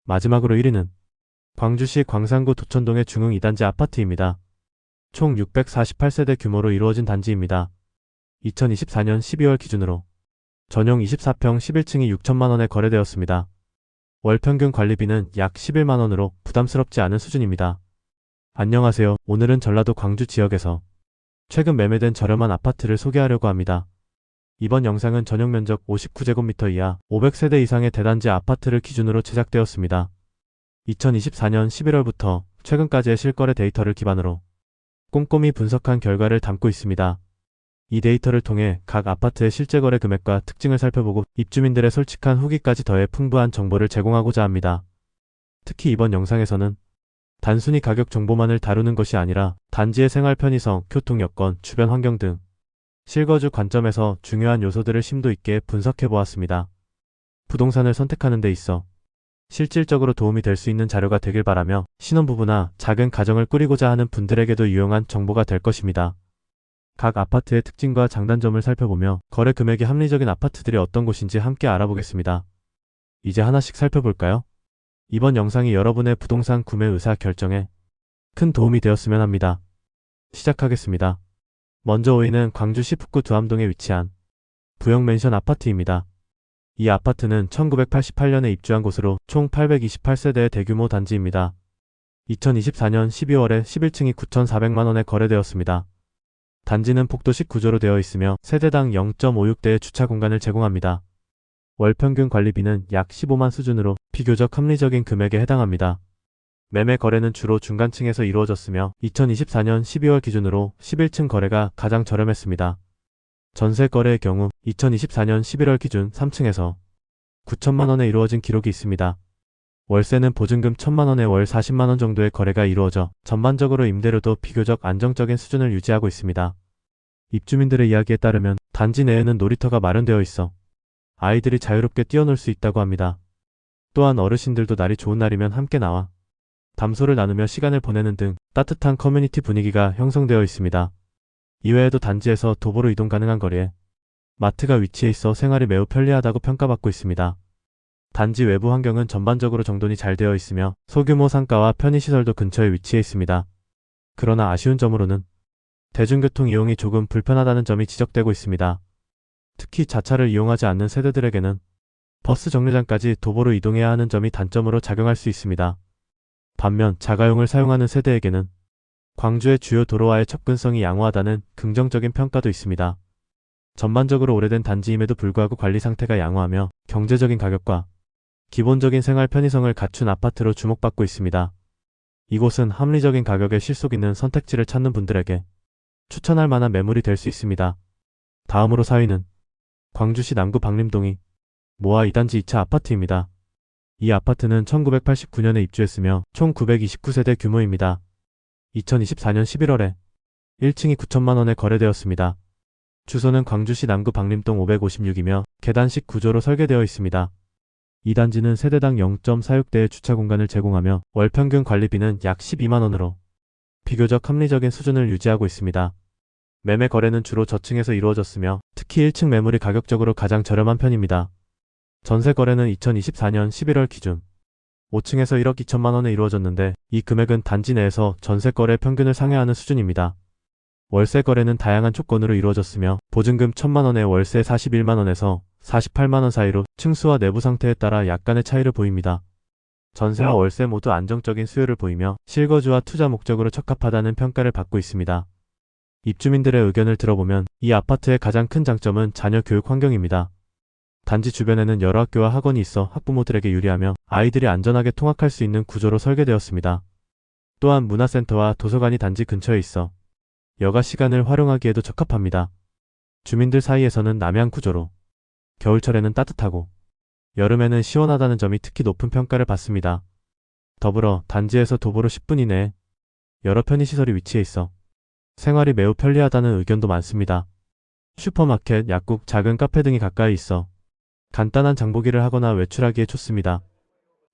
마지막으로 1위는 광주시 광산구 도천동의 중흥 2단지 아파트입니다. 총 648세대 규모로 이루어진 단지입니다. 2024년 12월 기준으로 전용 24평 11층이 6천만원에 거래되었습니다. 월 평균 관리비는 약 11만원으로 부담스럽지 않은 수준입니다. 안녕하세요. 오늘은 전라도 광주 지역에서 최근 매매된 저렴한 아파트를 소개하려고 합니다. 이번 영상은 전용 면적 59제곱미터 이하 500세대 이상의 대단지 아파트를 기준으로 제작되었습니다. 2024년 11월부터 최근까지의 실거래 데이터를 기반으로 꼼꼼히 분석한 결과를 담고 있습니다. 이 데이터를 통해 각 아파트의 실제 거래 금액과 특징을 살펴보고 입주민들의 솔직한 후기까지 더해 풍부한 정보를 제공하고자 합니다. 특히 이번 영상에서는 단순히 가격 정보만을 다루는 것이 아니라 단지의 생활 편의성, 교통 여건, 주변 환경 등 실거주 관점에서 중요한 요소들을 심도 있게 분석해 보았습니다. 부동산을 선택하는 데 있어 실질적으로 도움이 될 수 있는 자료가 되길 바라며 신혼부부나 작은 가정을 꾸리고자 하는 분들에게도 유용한 정보가 될 것입니다. 각 아파트의 특징과 장단점을 살펴보며 거래 금액이 합리적인 아파트들이 어떤 곳인지 함께 알아보겠습니다. 이제 하나씩 살펴볼까요? 이번 영상이 여러분의 부동산 구매 의사 결정에 큰 도움이 되었으면 합니다. 시작하겠습니다. 먼저 5위는 광주시 북구 두암동에 위치한 부영맨션 아파트입니다. 이 아파트는 1988년에 입주한 곳으로 총 828세대의 대규모 단지입니다. 2024년 12월에 11층이 9,400만원에 거래되었습니다. 단지는 복도식 구조로 되어 있으며 세대당 0.56대의 주차 공간을 제공합니다. 월 평균 관리비는 약 15만 수준으로 비교적 합리적인 금액에 해당합니다. 매매 거래는 주로 중간층에서 이루어졌으며 2024년 12월 기준으로 11층 거래가 가장 저렴했습니다. 전세 거래의 경우 2024년 11월 기준 3층에서 9천만원에 이루어진 기록이 있습니다. 월세는 보증금 1천만원에 월 40만원 정도의 거래가 이루어져 전반적으로 임대료도 비교적 안정적인 수준을 유지하고 있습니다. 입주민들의 이야기에 따르면 단지 내에는 놀이터가 마련되어 있어 아이들이 자유롭게 뛰어놀 수 있다고 합니다. 또한 어르신들도 날이 좋은 날이면 함께 나와 담소를 나누며 시간을 보내는 등 따뜻한 커뮤니티 분위기가 형성되어 있습니다. 이외에도 단지에서 도보로 이동 가능한 거리에 마트가 위치해 있어 생활이 매우 편리하다고 평가받고 있습니다. 단지 외부 환경은 전반적으로 정돈이 잘 되어 있으며 소규모 상가와 편의시설도 근처에 위치해 있습니다. 그러나 아쉬운 점으로는 대중교통 이용이 조금 불편하다는 점이 지적되고 있습니다. 특히 자차를 이용하지 않는 세대들에게는 버스 정류장까지 도보로 이동해야 하는 점이 단점으로 작용할 수 있습니다. 반면 자가용을 사용하는 세대에게는 광주의 주요 도로와의 접근성이 양호하다는 긍정적인 평가도 있습니다. 전반적으로 오래된 단지임에도 불구하고 관리 상태가 양호하며 경제적인 가격과 기본적인 생활 편의성을 갖춘 아파트로 주목받고 있습니다. 이곳은 합리적인 가격에 실속 있는 선택지를 찾는 분들에게 추천할 만한 매물이 될 수 있습니다. 다음으로 4위는 광주시 남구 박림동이 모아 2단지 2차 아파트입니다. 이 아파트는 1989년에 입주했으며 총 929세대 규모입니다. 2024년 11월에 1층이 9천만원에 거래되었습니다. 주소는 광주시 남구 박림동 556이며 계단식 구조로 설계되어 있습니다. 이 단지는 세대당 0.46대의 주차 공간을 제공하며 월 평균 관리비는 약 12만원으로 비교적 합리적인 수준을 유지하고 있습니다. 매매 거래는 주로 저층에서 이루어졌으며 특히 1층 매물이 가격적으로 가장 저렴한 편입니다. 전세 거래는 2024년 11월 기준 5층에서 1억 2천만원에 이루어졌는데 이 금액은 단지 내에서 전세 거래 평균을 상회하는 수준입니다. 월세 거래는 다양한 조건으로 이루어졌으며 보증금 1천만원에 월세 41만원에서 48만원 사이로 층수와 내부 상태에 따라 약간의 차이를 보입니다. 전세와 월세 모두 안정적인 수요를 보이며 실거주와 투자 목적으로 적합하다는 평가를 받고 있습니다. 입주민들의 의견을 들어보면 이 아파트의 가장 큰 장점은 자녀 교육 환경입니다. 단지 주변에는 여러 학교와 학원이 있어 학부모들에게 유리하며 아이들이 안전하게 통학할 수 있는 구조로 설계되었습니다. 또한 문화센터와 도서관이 단지 근처에 있어 여가 시간을 활용하기에도 적합합니다. 주민들 사이에서는 남양 구조로 겨울철에는 따뜻하고 여름에는 시원하다는 점이 특히 높은 평가를 받습니다. 더불어 단지에서 도보로 10분 이내에 여러 편의시설이 위치해 있어 생활이 매우 편리하다는 의견도 많습니다. 슈퍼마켓, 약국, 작은 카페 등이 가까이 있어 간단한 장보기를 하거나 외출하기에 좋습니다.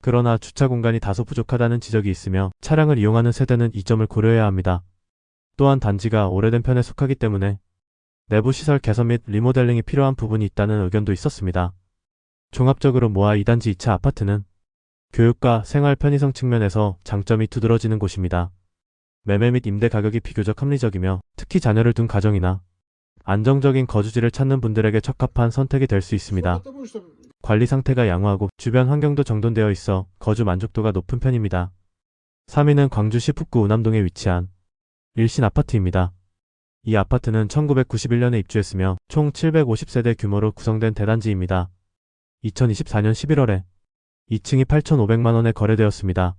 그러나 주차 공간이 다소 부족하다는 지적이 있으며 차량을 이용하는 세대는 이 점을 고려해야 합니다. 또한 단지가 오래된 편에 속하기 때문에 내부 시설 개선 및 리모델링이 필요한 부분이 있다는 의견도 있었습니다. 종합적으로 모아 2단지 2차 아파트는 교육과 생활 편의성 측면에서 장점이 두드러지는 곳입니다. 매매 및 임대 가격이 비교적 합리적이며 특히 자녀를 둔 가정이나 안정적인 거주지를 찾는 분들에게 적합한 선택이 될 수 있습니다. 관리 상태가 양호하고 주변 환경도 정돈되어 있어 거주 만족도가 높은 편입니다. 3위는 광주시 북구 우남동에 위치한 일신 아파트입니다. 이 아파트는 1991년에 입주했으며 총 750세대 규모로 구성된 대단지입니다. 2024년 11월에 2층이 8,500만원에 거래되었습니다.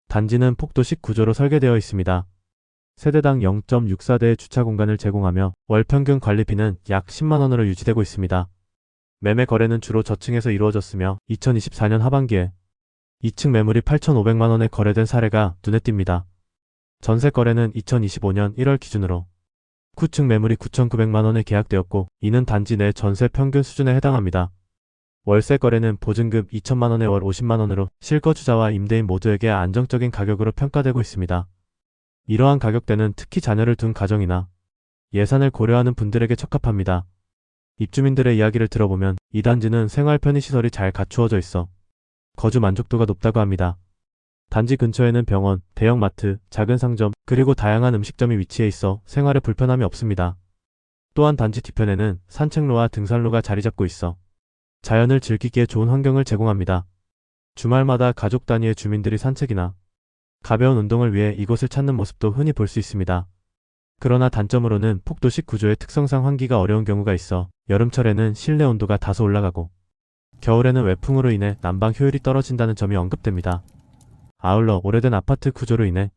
단지는 폭도식 구조로 설계되어 있습니다. 세대당 0.64대의 주차 공간을 제공하며 월 평균 관리비는 약 10만원으로 유지되고 있습니다. 매매 거래는 주로 저층에서 이루어졌으며 2024년 하반기에 2층 매물이 8,500만원에 거래된 사례가 눈에 띕니다. 전세 거래는 2025년 1월 기준으로 9층 매물이 9,900만원에 계약되었고 이는 단지 내 전세 평균 수준에 해당합니다. 월세 거래는 보증금 2천만원에 월 50만원으로 실거주자와 임대인 모두에게 안정적인 가격으로 평가되고 있습니다. 이러한 가격대는 특히 자녀를 둔 가정이나 예산을 고려하는 분들에게 적합합니다. 입주민들의 이야기를 들어보면 이 단지는 생활 편의시설이 잘 갖추어져 있어 거주 만족도가 높다고 합니다. 단지 근처에는 병원, 대형마트, 작은 상점, 그리고 다양한 음식점이 위치해 있어 생활에 불편함이 없습니다. 또한 단지 뒤편에는 산책로와 등산로가 자리 잡고 있어 자연을 즐기기에 좋은 환경을 제공합니다. 주말마다 가족 단위의 주민들이 산책이나 가벼운 운동을 위해 이곳을 찾는 모습도 흔히 볼 수 있습니다. 그러나 단점으로는 폭도식 구조의 특성상 환기가 어려운 경우가 있어 여름철에는 실내 온도가 다소 올라가고 겨울에는 외풍으로 인해 난방 효율이 떨어진다는 점이 언급됩니다. 아울러 오래된 아파트 구조로 인해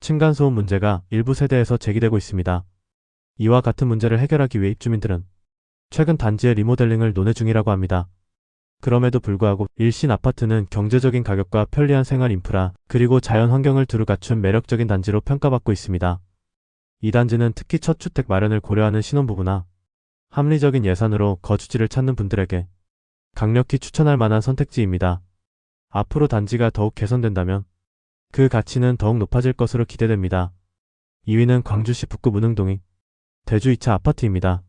층간소음 문제가 일부 세대에서 제기되고 있습니다. 이와 같은 문제를 해결하기 위해 입주민들은 최근 단지의 리모델링을 논의 중이라고 합니다. 그럼에도 불구하고 일신 아파트는 경제적인 가격과 편리한 생활 인프라 그리고 자연 환경을 두루 갖춘 매력적인 단지로 평가받고 있습니다. 이 단지는 특히 첫 주택 마련을 고려하는 신혼부부나 합리적인 예산으로 거주지를 찾는 분들에게 강력히 추천할 만한 선택지입니다. 앞으로 단지가 더욱 개선된다면 그 가치는 더욱 높아질 것으로 기대됩니다. 2위는 광주시 북구 문흥동이 대주 2차 아파트입니다.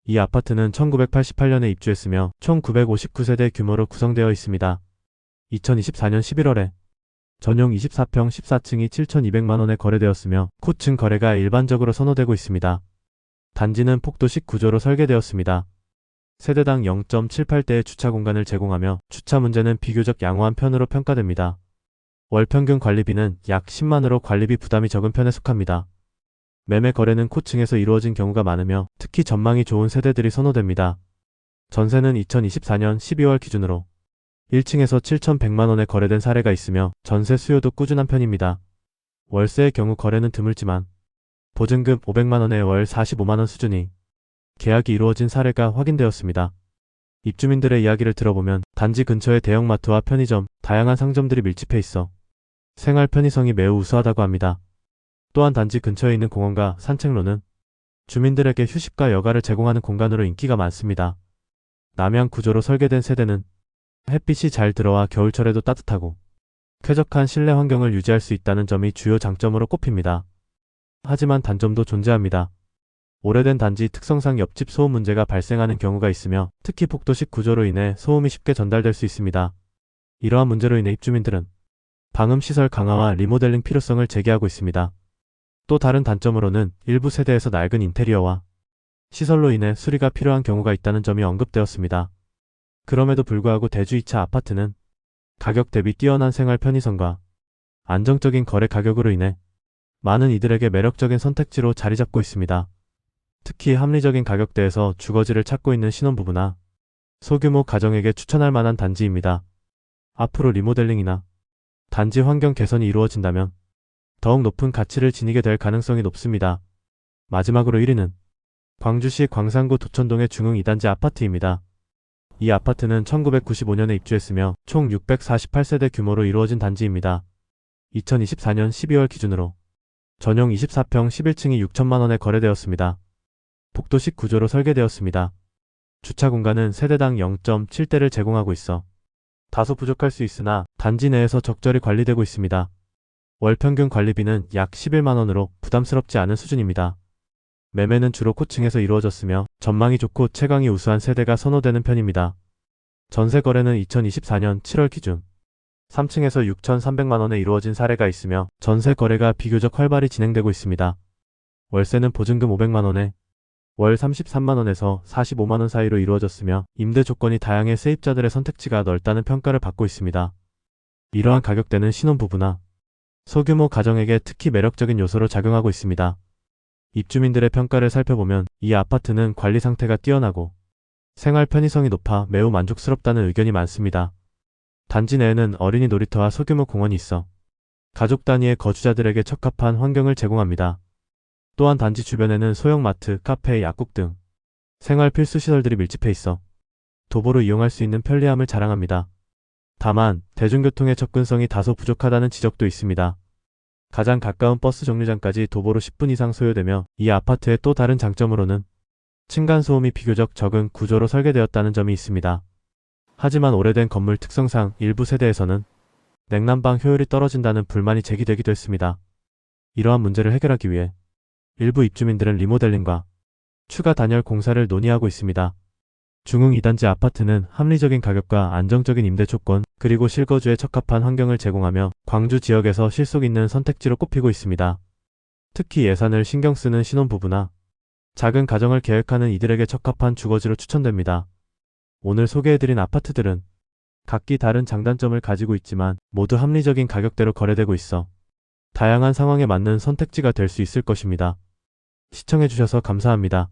이 아파트는 1988년에 입주했으며 총 959세대 규모로 구성되어 있습니다. 2024년 11월에 전용 24평 14층이 7,200만원에 거래되었으며 고층 거래가 일반적으로 선호되고 있습니다. 단지는 폭도식 구조로 설계되었습니다. 세대당 0.78대의 주차 공간을 제공하며 주차 문제는 비교적 양호한 편으로 평가됩니다. 월 평균 관리비는 약 10만으로 관리비 부담이 적은 편에 속합니다. 매매 거래는 고층에서 이루어진 경우가 많으며 특히 전망이 좋은 세대들이 선호됩니다. 전세는 2024년 12월 기준으로 1층에서 7,100만원에 거래된 사례가 있으며 전세 수요도 꾸준한 편입니다. 월세의 경우 거래는 드물지만 보증금 500만원에 월 45만원 수준이 계약이 이루어진 사례가 확인되었습니다. 입주민들의 이야기를 들어보면 단지 근처에 대형마트와 편의점, 다양한 상점들이 밀집해 있어 생활 편의성이 매우 우수하다고 합니다. 또한 단지 근처에 있는 공원과 산책로는 주민들에게 휴식과 여가를 제공하는 공간으로 인기가 많습니다. 남향 구조로 설계된 세대는 햇빛이 잘 들어와 겨울철에도 따뜻하고 쾌적한 실내 환경을 유지할 수 있다는 점이 주요 장점으로 꼽힙니다. 하지만 단점도 존재합니다. 오래된 단지 특성상 옆집 소음 문제가 발생하는 경우가 있으며 특히 폭도식 구조로 인해 소음이 쉽게 전달될 수 있습니다. 이러한 문제로 인해 입주민들은 방음시설 강화와 리모델링 필요성을 제기하고 있습니다. 또 다른 단점으로는 일부 세대에서 낡은 인테리어와 시설로 인해 수리가 필요한 경우가 있다는 점이 언급되었습니다. 그럼에도 불구하고 대주 2차 아파트는 가격 대비 뛰어난 생활 편의성과 안정적인 거래 가격으로 인해 많은 이들에게 매력적인 선택지로 자리 잡고 있습니다. 특히 합리적인 가격대에서 주거지를 찾고 있는 신혼부부나 소규모 가정에게 추천할 만한 단지입니다. 앞으로 리모델링이나 단지 환경 개선이 이루어진다면 더욱 높은 가치를 지니게 될 가능성이 높습니다. 마지막으로 1위는 광주시 광산구 도천동의 중흥 2단지 아파트입니다. 이 아파트는 1995년에 입주했으며 총 648세대 규모로 이루어진 단지입니다. 2024년 12월 기준으로 전용 24평 11층이 6천만원에 거래되었습니다. 복도식 구조로 설계되었습니다. 주차 공간은 세대당 0.7대를 제공하고 있어 다소 부족할 수 있으나 단지 내에서 적절히 관리되고 있습니다. 월 평균 관리비는 약 11만원으로 부담스럽지 않은 수준입니다. 매매는 주로 고층에서 이루어졌으며 전망이 좋고 채광이 우수한 세대가 선호되는 편입니다. 전세 거래는 2024년 7월 기준 3층에서 6,300만 원에 이루어진 사례가 있으며 전세 거래가 비교적 활발히 진행되고 있습니다. 월세는 보증금 500만 원에 월 33만 원에서 45만 원 사이로 이루어졌으며 임대 조건이 다양해 세입자들의 선택지가 넓다는 평가를 받고 있습니다. 이러한 가격대는 신혼부부나 소규모 가정에게 특히 매력적인 요소로 작용하고 있습니다. 입주민들의 평가를 살펴보면 이 아파트는 관리 상태가 뛰어나고 생활 편의성이 높아 매우 만족스럽다는 의견이 많습니다. 단지 내에는 어린이 놀이터와 소규모 공원이 있어 가족 단위의 거주자들에게 적합한 환경을 제공합니다. 또한 단지 주변에는 소형 마트, 카페, 약국 등 생활 필수 시설들이 밀집해 있어 도보로 이용할 수 있는 편리함을 자랑합니다. 다만 대중교통의 접근성이 다소 부족하다는 지적도 있습니다. 가장 가까운 버스 정류장까지 도보로 10분 이상 소요되며 이 아파트의 또 다른 장점으로는 층간소음이 비교적 적은 구조로 설계되었다는 점이 있습니다. 하지만 오래된 건물 특성상 일부 세대에서는 냉난방 효율이 떨어진다는 불만이 제기되기도 했습니다. 이러한 문제를 해결하기 위해 일부 입주민들은 리모델링과 추가 단열 공사를 논의하고 있습니다. 중흥 2단지 아파트는 합리적인 가격과 안정적인 임대 조건, 그리고 실거주에 적합한 환경을 제공하며 광주 지역에서 실속 있는 선택지로 꼽히고 있습니다. 특히 예산을 신경 쓰는 신혼부부나 작은 가정을 계획하는 이들에게 적합한 주거지로 추천됩니다. 오늘 소개해드린 아파트들은 각기 다른 장단점을 가지고 있지만 모두 합리적인 가격대로 거래되고 있어 다양한 상황에 맞는 선택지가 될 수 있을 것입니다. 시청해주셔서 감사합니다.